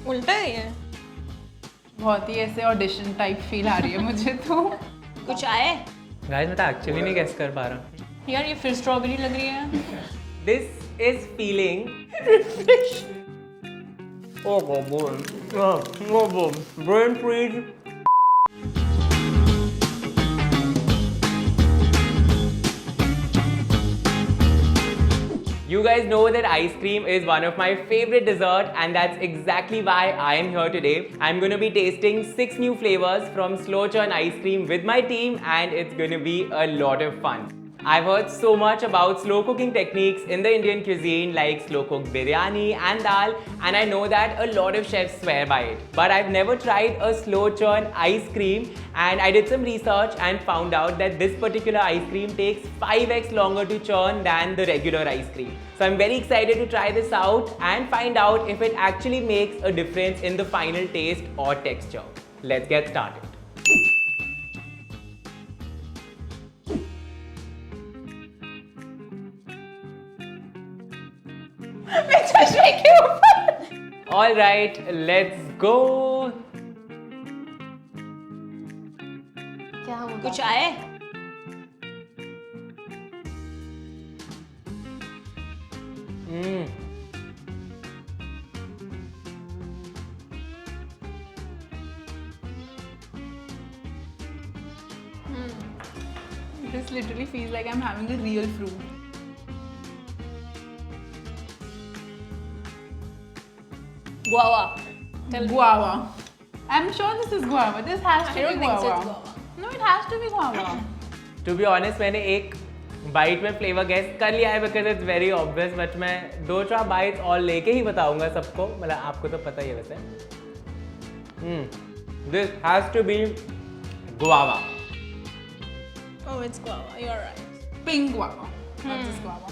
उल्टा है ये। बहुत ही ऐसे ऑडिशन टाइप फील आ रही है मुझे तो। कुछ आए गाइस मैं तो एक्चुअली नहीं गेस कर पा रहा. यार, ये फिर स्ट्रॉबेरी लग रही है। This is feeling. Oh boy. Oh boy. Brain freeze. You guys know that ice cream is one of my favorite dessert, and that's exactly why I am here today. I'm going to be tasting 6 new flavors from Slow Churn ice cream with my team, and it's going to be a lot of fun. I've heard so much about slow cooking techniques in the Indian cuisine like slow cooked biryani and dal, and I know that a lot of chefs swear by it. But I've never tried a slow churn ice cream, and I did some research and found out that this particular ice cream takes 5x longer to churn than the regular ice cream. So I'm very excited to try this out and find out if it actually makes a difference in the final taste or texture. Let's get started. All right, let's go. क्या होगा? कुछ आए This literally feels like I'm having a real fruit. Guava. Guava. I'm sure this is guava. This has to I don't be think so, guava. it's guava. No, it has to be guava. To be honest, मैंने एक bite में flavour guess कर लिया है because it's very obvious, but मैं 2-4 bytes और लेके ही बताऊंगा सबको. मतलब आपको तो पता ही है वैसे. This has to be guava. Oh, it's guava. You're right. Pink guava. Not just guava.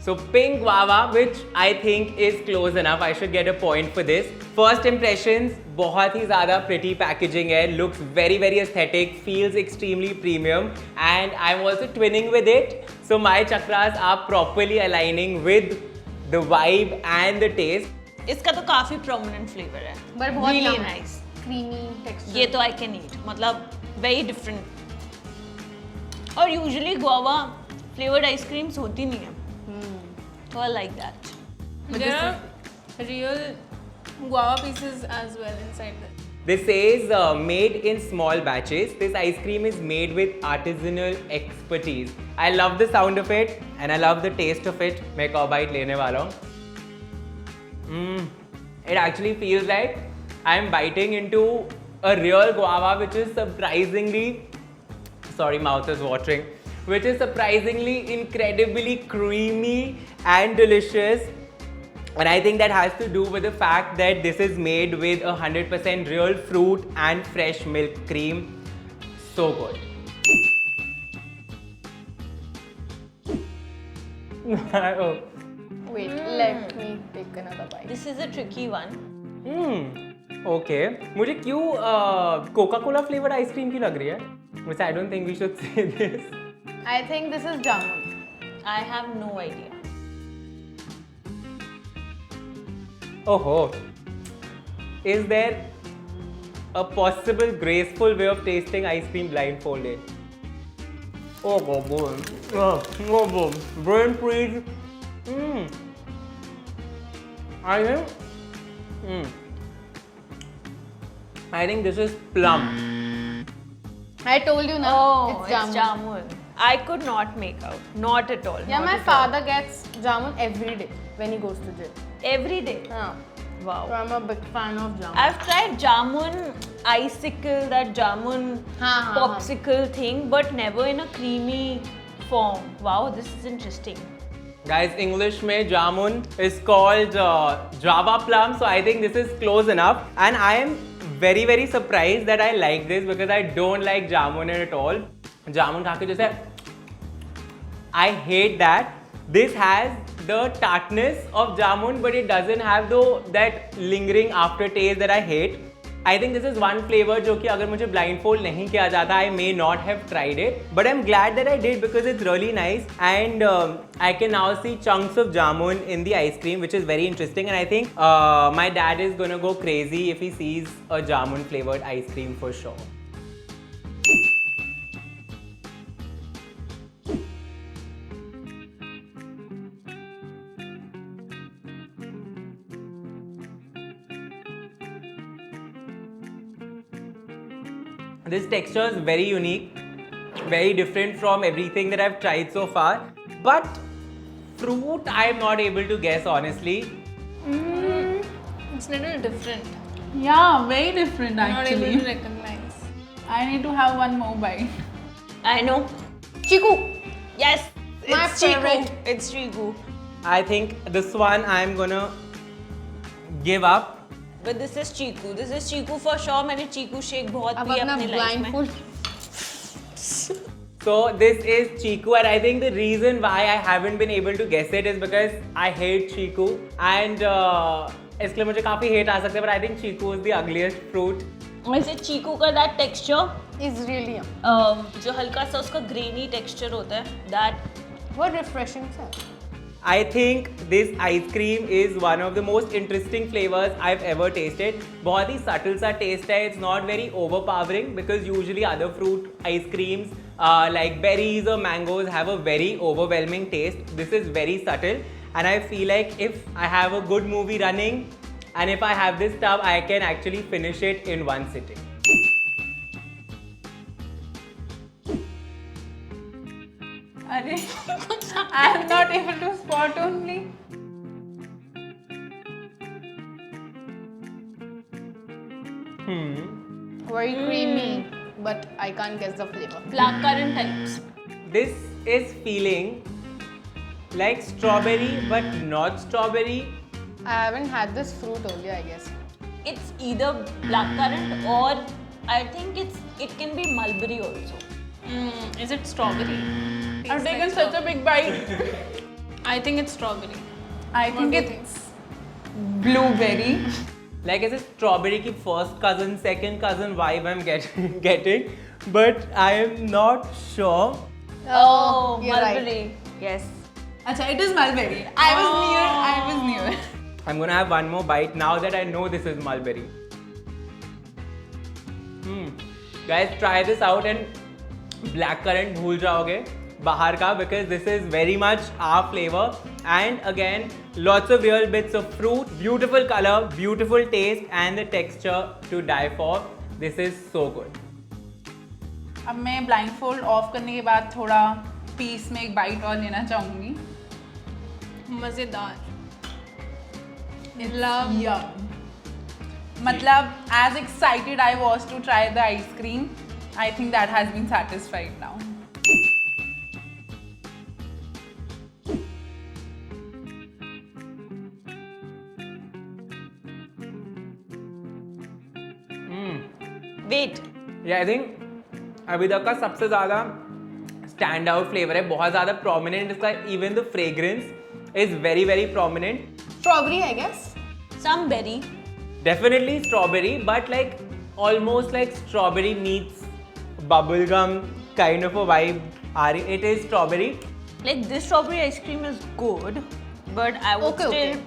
So pink guava, which I think is close enough. I should get a point for this. First impressions, बहुत ही ज़्यादा pretty packaging है. Looks very very aesthetic. Feels extremely premium. And I'm also twinning with it. So my chakras are properly aligning with the vibe and the taste. इसका तो काफी prominent flavour है। But बहुत really yum है. nice. Creamy texture. ये तो I can eat, मतलब very different. और यूजुअली गुआवा फ्लेवर्ड आइसक्रीम्स होती नहीं है, तो I like that. There are real guava pieces as well inside that. This is made in small batches. This ice cream is made with artisanal expertise. I love the sound of it and I love the taste of it. मैं एक और bite लेने वाला हूँ. It actually feels like I'm biting into a real guava, which is surprisingly, sorry, mouth is watering, which is surprisingly incredibly creamy and delicious. And I think that has to do with the fact that this is made with 100% real fruit and fresh milk cream. So good. Oh. Wait, let me take another bite. This is a tricky one. Okay. मुझे क्यों Coca Cola flavoured ice cream की लग रही है? वैसे I don't think we should say this. I think this is jamun. I have no idea. Oh, is there a possible graceful way of tasting ice cream blindfolded? Oh boy. Oh boy. Brain freeze. I think this is plum. I told you now. Oh, it's jamun. jamun. I could not make out, not at all. Yeah, not my at all. father gets jamun every day when he goes to gym. Every day. Yeah. Wow. So I'm a big fan of jamun. I've tried jamun icicle, that jamun हाँ. popsicle thing, but never in a creamy form. Wow, this is interesting. Guys, English में jamun is called Java plum, so I think this is close enough. And I am very very surprised that I like this because I don't like jamun at all. Jamun खा के जैसे I hate that. This has the tartness of jamun, but it doesn't have that lingering aftertaste that I hate. I think this is one flavor जो कि अगर मुझे blindfold नहीं किया जाता, I may not have tried it. But I'm glad that I did because it's really nice, and I can now see chunks of jamun in the ice cream, which is very interesting. And I think my dad is gonna go crazy if he sees a jamun flavored ice cream for sure. This texture is very unique, very different from everything that I've tried so far. But fruit, I am not able to guess honestly. It's a little different. Yeah, very different I'm not able actually. to recognize. I need to have one more bite. I know. Chiku. Yes, My it's Chiku. favorite. It's Chiku. I think this one I'm gonna give up. But this is Chiku. This is Chiku for sure. मैंने Chiku shake बहुत अब पिया अपना अपने life में. blindfold. So this is Chiku, and I think the reason why I haven't been able to guess it is because I hate Chiku, and इसलिए मुझे काफी hate आ सकते हैं. But I think Chiku is the ugliest fruit. वैसे Chiku का that texture Is really yum. जो हल्का सा उसका grainy texture होता है, that बहुत refreshing सा. I think this ice cream is one of the most interesting flavors I've ever tasted. बहुत ही subtle सा taste है. It's not very overpowering because usually other fruit ice creams like berries or mangoes have a very overwhelming taste. This is very subtle, and I feel like if I have a good movie running and if I have this stuff, I can actually finish it in one sitting. अरे, I am not able to spot only. Very creamy, but I can't guess the flavor. blackcurrant types. This is feeling like strawberry but not strawberry. I haven't had this fruit only, I guess. It's either blackcurrant or I think it can be mulberry also. Is it strawberry? I've taken such a big bite. I think it's strawberry. I What think do you it's blueberry. Like it's a strawberry ki first cousin, second cousin vibe I'm getting, but I am not sure. Oh, you're right. mulberry. Yes. Acha, it is mulberry. I was near. I'm gonna have one more bite now that I know this is mulberry. Guys, try this out and blackcurrant भूल जाओगे बाहर का, because this is very much our flavor, and again lots of real bits of fruit, beautiful color, beautiful taste, and the texture to die for. This is so good. अब मैं blindfold off करने के बाद थोड़ा piece में एक bite और लेना चाहूँगी. मजेदार. Yum. मतलब as excited I was to try the ice cream, I think that has been satisfied now. Wait. Yeah, I think अभी तक का सबसे ज़्यादा स्टैंड आउट फ्लेवर है, बहुत ज़्यादा प्रोमिनेंट इसका. Even the fragrance is very very prominent. Strawberry, I guess. Some berry. Definitely strawberry, but like almost like strawberry meets bubblegum kind of a vibe. It is strawberry. Like this strawberry ice cream is good, but I would Okay, still. okay.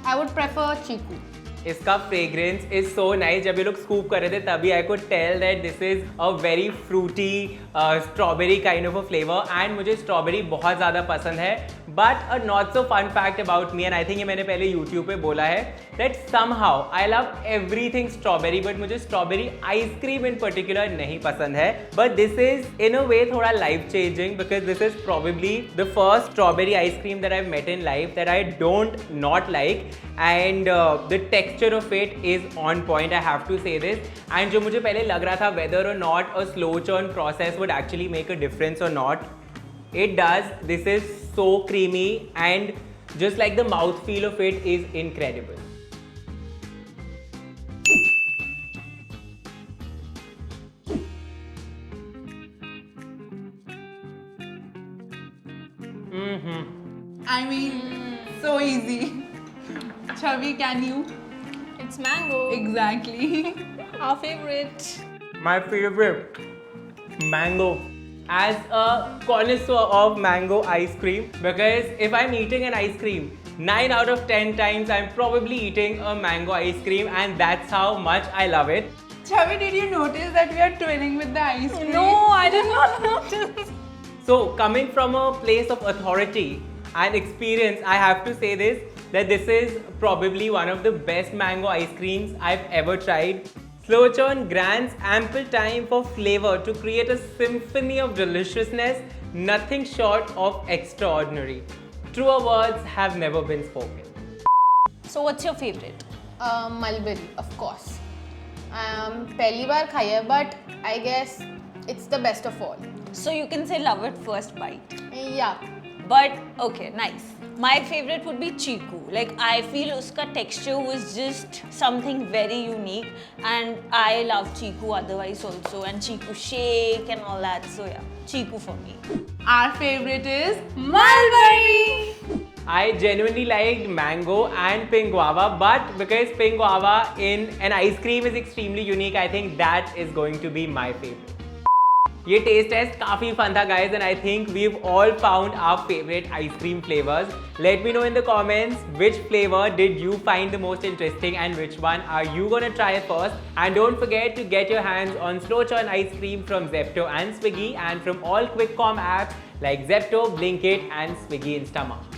I would prefer Chiku. इसका fragrance is so nice. जब ये लोग scoop कर रहे थे तभी I could tell that this is a very fruity strawberry kind of a flavour, and मुझे strawberry बहुत ज़्यादा पसंद है. But a not so fun fact about me, and I think ये मैंने पहले यूट्यूब पे बोला है, that somehow I love everything strawberry, but मुझे स्ट्रॉबेरी आइसक्रीम इन पर्टिकुलर नहीं पसंद है. But this is in a way थोड़ा life changing, because this is probably the first strawberry ice cream that I met in life that I don't not like, and the texture of it is on point. I have to say this. And जो मुझे पहले लग रहा था whether और not a slow churn process would actually make a difference और not, it does. This is so creamy, and just like the mouth feel of it is incredible. I mean, so easy. Chavi, can you? It's mango. Exactly. Our favorite. My favorite, mango. As a connoisseur of mango ice cream, because if I'm eating an ice cream, 9 out of 10 times I'm probably eating a mango ice cream, and that's how much I love it. Chavi, did you notice that we are twinning with the ice cream? No, I did not notice. So, coming from a place of authority and experience, I have to say this, that this is probably one of the best mango ice creams I've ever tried. Slow churn grants ample time for flavor to create a symphony of deliciousness, nothing short of extraordinary. Truer words have never been spoken. So what's your favorite? Mulberry, of course. पहली बार खाई है, but I guess it's the best of all. So you can say love at first bite. Yeah. But okay, nice. My favorite would be Chiku. Like I feel uska texture was just something very unique, and I love Chiku otherwise also, and Chiku shake and all that. So yeah, Chiku for me. Our favorite is Mulberry. I genuinely liked mango and pink guava, but because pink guava in an ice cream is extremely unique, I think that is going to be my favorite. ये taste test काफी fun था guys, and I think we've all found our favorite ice cream flavors. Let me know in the comments which flavor did you find the most interesting and which one are you gonna try first. And don't forget to get your hands on slow churn ice cream from Zepto and Swiggy, and from all quick com apps like Zepto, Blinkit and Swiggy Instamart.